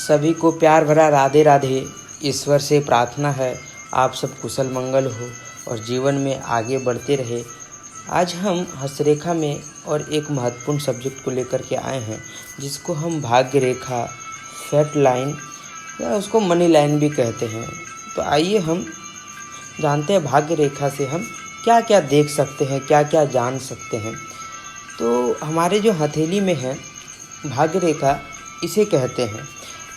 सभी को प्यार भरा राधे राधे। ईश्वर से प्रार्थना है आप सब कुशल मंगल हो और जीवन में आगे बढ़ते रहे। आज हम हस्तरेखा में और एक महत्वपूर्ण सब्जेक्ट को लेकर के आए हैं जिसको हम भाग्य रेखा, फेट लाइन या उसको मनी लाइन भी कहते हैं। तो आइए हम जानते हैं भाग्य रेखा से हम क्या क्या देख सकते हैं, क्या क्या जान सकते हैं। तो हमारे जो हथेली में है भाग्य रेखा इसे कहते हैं।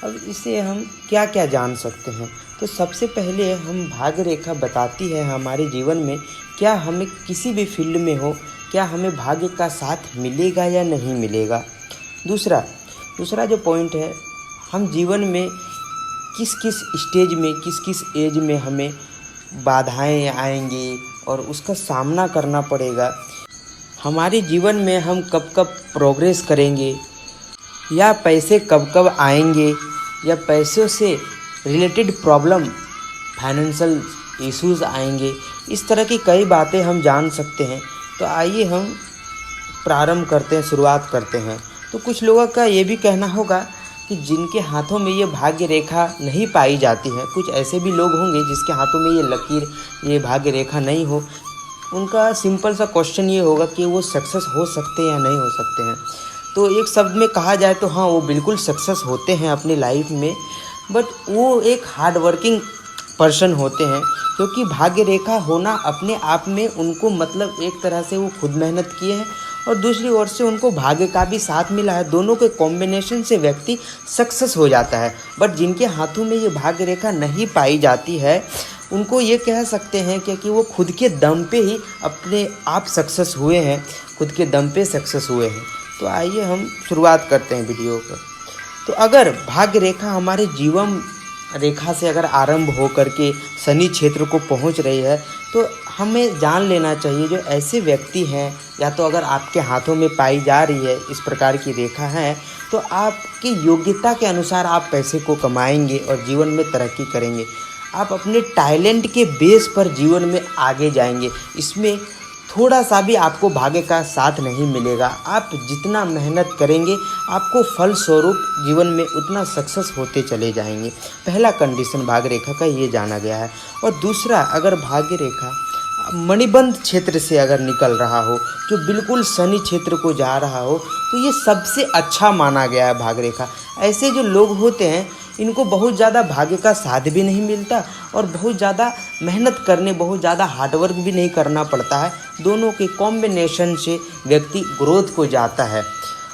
अब इसे हम क्या क्या जान सकते हैं, तो सबसे पहले हम भाग्य रेखा बताती है हमारे जीवन में क्या हमें किसी भी फील्ड में हो, क्या हमें भाग्य का साथ मिलेगा या नहीं मिलेगा। दूसरा जो पॉइंट है, हम जीवन में किस किस स्टेज में, किस किस एज में हमें बाधाएं आएंगी और उसका सामना करना पड़ेगा। हमारे जीवन में हम कब कब प्रोग्रेस करेंगे या पैसे कब कब आएंगे या पैसों से रिलेटेड प्रॉब्लम, फाइनेंशियल इश्यूज़ आएंगे। इस तरह की कई बातें हम जान सकते हैं। तो आइए हम प्रारंभ करते हैं, शुरुआत करते हैं। तो कुछ लोगों का ये भी कहना होगा कि जिनके हाथों में ये भाग्य रेखा नहीं पाई जाती है, कुछ ऐसे भी लोग होंगे जिसके हाथों में ये लकीर, ये भाग्य रेखा नहीं हो। उनका सिंपल सा क्वेश्चन ये होगा कि वो सक्सेस हो सकते हैं या नहीं हो सकते हैं। तो एक शब्द में कहा जाए तो हाँ, वो बिल्कुल सक्सेस होते हैं अपनी लाइफ में, बट वो एक हार्ड वर्किंग पर्सन होते हैं। क्योंकि भाग्य रेखा होना अपने आप में उनको मतलब एक तरह से वो खुद मेहनत किए हैं और दूसरी ओर से उनको भाग्य का भी साथ मिला है। दोनों के कॉम्बिनेशन से व्यक्ति सक्सेस हो जाता है। बट जिनके हाथों में ये भाग्य रेखा नहीं पाई जाती है, उनको ये कह सकते हैं कि वो खुद के दम पे ही अपने आप सक्सेस हुए हैं, खुद के दम पे सक्सेस हुए हैं। तो आइए हम शुरुआत करते हैं वीडियो पर। तो अगर भाग्य रेखा हमारे जीवन रेखा से अगर आरंभ हो करके शनि क्षेत्र को पहुंच रही है, तो हमें जान लेना चाहिए जो ऐसे व्यक्ति हैं, या तो अगर आपके हाथों में पाई जा रही है इस प्रकार की रेखा है, तो आपकी योग्यता के अनुसार आप पैसे को कमाएंगे और जीवन में तरक्की करेंगे। आप अपने टैलेंट के बेस पर जीवन में आगे जाएंगे। इसमें थोड़ा सा भी आपको भाग्य का साथ नहीं मिलेगा। आप जितना मेहनत करेंगे आपको फल स्वरूप जीवन में उतना सक्सेस होते चले जाएंगे। पहला कंडीशन भाग्य रेखा का ये जाना गया है। और दूसरा, अगर भाग्य रेखा मणिबंध क्षेत्र से अगर निकल रहा हो, जो बिल्कुल शनि क्षेत्र को जा रहा हो, तो ये सबसे अच्छा माना गया है भाग्य रेखा। ऐसे जो लोग होते हैं इनको बहुत ज़्यादा भाग्य का साथ भी नहीं मिलता और बहुत ज़्यादा मेहनत करने, बहुत ज़्यादा हार्डवर्क भी नहीं करना पड़ता है। दोनों के कॉम्बिनेशन से व्यक्ति ग्रोथ को जाता है।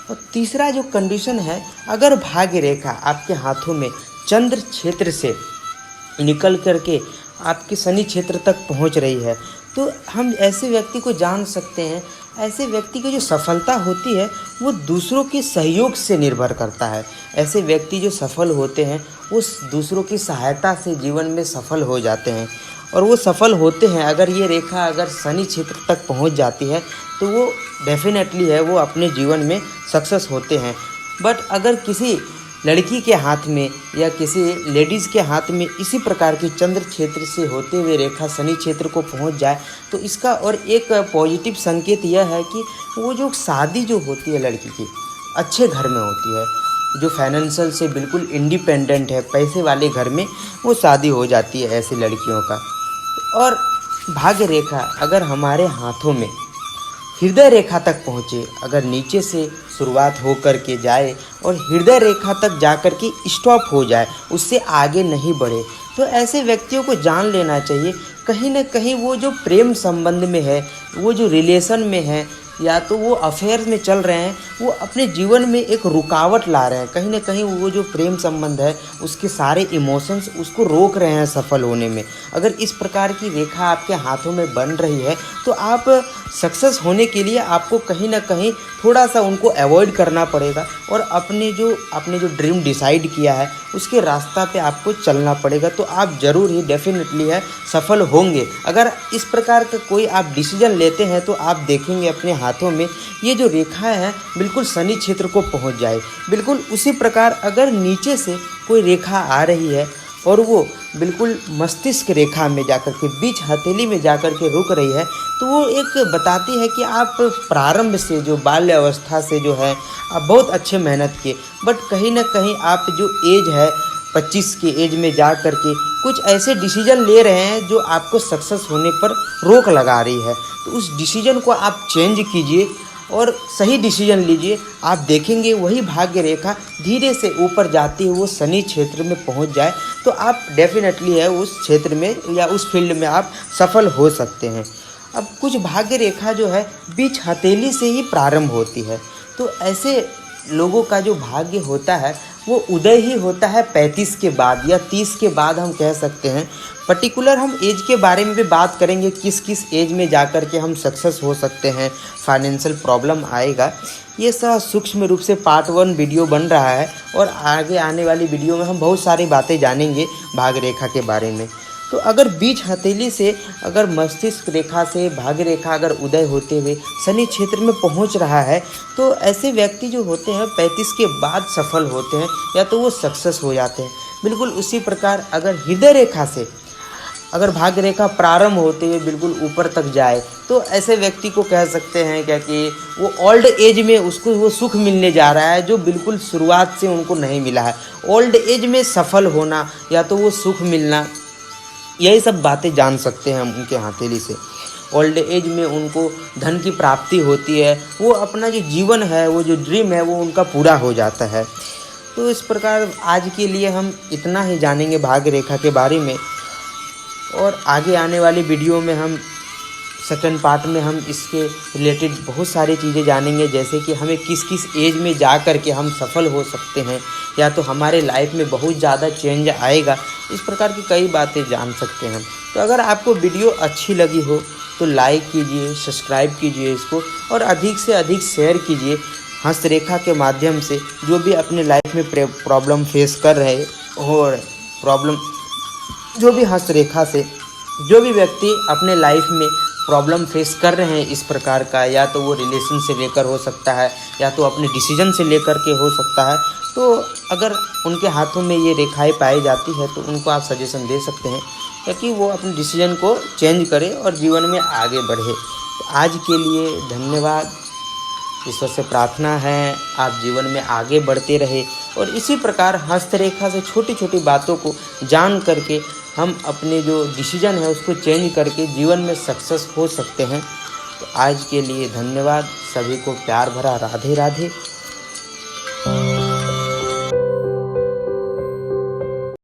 और तीसरा जो कंडीशन है, अगर भाग्य रेखा आपके हाथों में चंद्र क्षेत्र से निकल करके आपके शनि क्षेत्र तक पहुंच रही है, तो हम ऐसे व्यक्ति को जान सकते हैं। ऐसे व्यक्ति की जो सफलता होती है वो दूसरों के सहयोग से निर्भर करता है। ऐसे व्यक्ति जो सफल होते हैं वो दूसरों की सहायता से जीवन में सफल हो जाते हैं। और वो सफल होते हैं, अगर ये रेखा अगर शनि क्षेत्र तक पहुंच जाती है तो वो डेफिनेटली है वो अपने जीवन में सक्सेस होते हैं। बट अगर किसी लड़की के हाथ में या किसी लेडीज़ के हाथ में इसी प्रकार की चंद्र क्षेत्र से होते हुए रेखा शनि क्षेत्र को पहुंच जाए, तो इसका और एक पॉजिटिव संकेत यह है कि वो जो शादी जो होती है लड़की की अच्छे घर में होती है, जो फाइनेंशियल से बिल्कुल इंडिपेंडेंट है, पैसे वाले घर में वो शादी हो जाती है ऐसी लड़कियों का। और भाग्य रेखा अगर हमारे हाथों में हृदय रेखा तक पहुँचे, अगर नीचे से शुरुआत हो कर के जाए और हृदय रेखा तक जा कर के स्टॉप हो जाए, उससे आगे नहीं बढ़े, तो ऐसे व्यक्तियों को जान लेना चाहिए कहीं ना कहीं वो जो प्रेम संबंध में है, वो जो रिलेशन में है, या तो वो अफेयर में चल रहे हैं, वो अपने जीवन में एक रुकावट ला रहे हैं। कहीं ना कहीं वो जो प्रेम संबंध है उसके सारे इमोशंस उसको रोक रहे हैं सफल होने में। अगर इस प्रकार की रेखा आपके हाथों में बन रही है तो आप सक्सेस होने के लिए आपको कहीं ना कहीं थोड़ा सा उनको अवॉइड करना पड़ेगा और आपने जो ड्रीम डिसाइड किया है उसके रास्ता पे आपको चलना पड़ेगा। तो आप ज़रूर ही डेफिनेटली है सफल होंगे। अगर इस प्रकार का कोई आप डिसीजन लेते हैं तो आप देखेंगे अपने हाथों में ये जो रेखा है बिल्कुल शनि क्षेत्र को पहुंच जाए। बिल्कुल उसी प्रकार अगर नीचे से कोई रेखा आ रही है और वो बिल्कुल मस्तिष्क रेखा में जाकर के, बीच हथेली में जाकर के रुक रही है, तो वो एक बताती है कि आप प्रारंभ से, जो बाल्य अवस्था से जो है, आप बहुत अच्छे मेहनत किए, बट कहीं ना कहीं आप जो एज है 25 के एज में जा कर के कुछ ऐसे डिसीजन ले रहे हैं जो आपको सक्सेस होने पर रोक लगा रही है। तो उस डिसीजन को आप चेंज कीजिए और सही डिसीजन लीजिए। आप देखेंगे वही भाग्य रेखा धीरे से ऊपर जाती है, वो शनि क्षेत्र में पहुंच जाए तो आप डेफिनेटली है उस क्षेत्र में या उस फील्ड में आप सफल हो सकते हैं। अब कुछ भाग्य रेखा जो है बीच हथेली से ही प्रारंभ होती है, तो ऐसे लोगों का जो भाग्य होता है वो उदय ही होता है 35 के बाद या 30 के बाद, हम कह सकते हैं। पर्टिकुलर हम एज के बारे में भी बात करेंगे, किस किस एज में जाकर के हम सक्सेस हो सकते हैं, फाइनेंशियल प्रॉब्लम आएगा। ये सब सूक्ष्म रूप से पार्ट 1 वीडियो बन रहा है और आगे आने वाली वीडियो में हम बहुत सारी बातें जानेंगे भाग्य रेखा के बारे में। तो अगर बीच हथेली से, अगर मस्तिष्क रेखा से भाग्य रेखा अगर उदय होते हुए शनि क्षेत्र में पहुंच रहा है, तो ऐसे व्यक्ति जो होते हैं 35 के बाद सफल होते हैं या तो वो सक्सेस हो जाते हैं। बिल्कुल उसी प्रकार अगर हृदय रेखा से अगर भाग्य रेखा प्रारंभ होते हुए बिल्कुल ऊपर तक जाए, तो ऐसे व्यक्ति को कह सकते हैं क्या कि वो ओल्ड एज में उसको वो सुख मिलने जा रहा है जो बिल्कुल शुरुआत से उनको नहीं मिला है। ओल्ड एज में सफल होना या तो वो सुख मिलना, यही सब बातें जान सकते हैं हम उनके हथेली से। ओल्ड एज में उनको धन की प्राप्ति होती है, वो अपना जो जीवन है, वो जो ड्रीम है, वो उनका पूरा हो जाता है। तो इस प्रकार आज के लिए हम इतना ही जानेंगे भाग्य रेखा के बारे में, और आगे आने वाली वीडियो में हम सेकंड पार्ट में हम इसके रिलेटेड बहुत सारी चीज़ें जानेंगे, जैसे कि हमें किस किस एज में जा कर के हम सफल हो सकते हैं या तो हमारे लाइफ में बहुत ज़्यादा चेंज आएगा। इस प्रकार की कई बातें जान सकते हैं। तो अगर आपको वीडियो अच्छी लगी हो तो लाइक कीजिए, सब्सक्राइब कीजिए इसको, और अधिक से अधिक शेयर कीजिए। हस्तरेखा के माध्यम से जो भी अपने लाइफ में प्रॉब्लम फेस कर रहे और जो भी हस्तरेखा से जो भी व्यक्ति अपने लाइफ में प्रॉब्लम फेस कर रहे हैं इस प्रकार का, या तो वो रिलेशन से लेकर हो सकता है या तो अपने डिसीजन से लेकर के हो सकता है, तो अगर उनके हाथों में ये रेखाएं पाई जाती है तो उनको आप सजेशन दे सकते हैं ताकि वो अपने डिसीजन को चेंज करे और जीवन में आगे बढ़े। तो आज के लिए धन्यवाद। ईश्वर से प्रार्थना है आप जीवन में आगे बढ़ते रहे और इसी प्रकार हस्तरेखा से छोटी छोटी बातों को जान करके हम अपने जो डिसीजन है उसको चेंज करके जीवन में सक्सेस हो सकते हैं। तो आज के लिए धन्यवाद। सभी को प्यार भरा राधे राधे।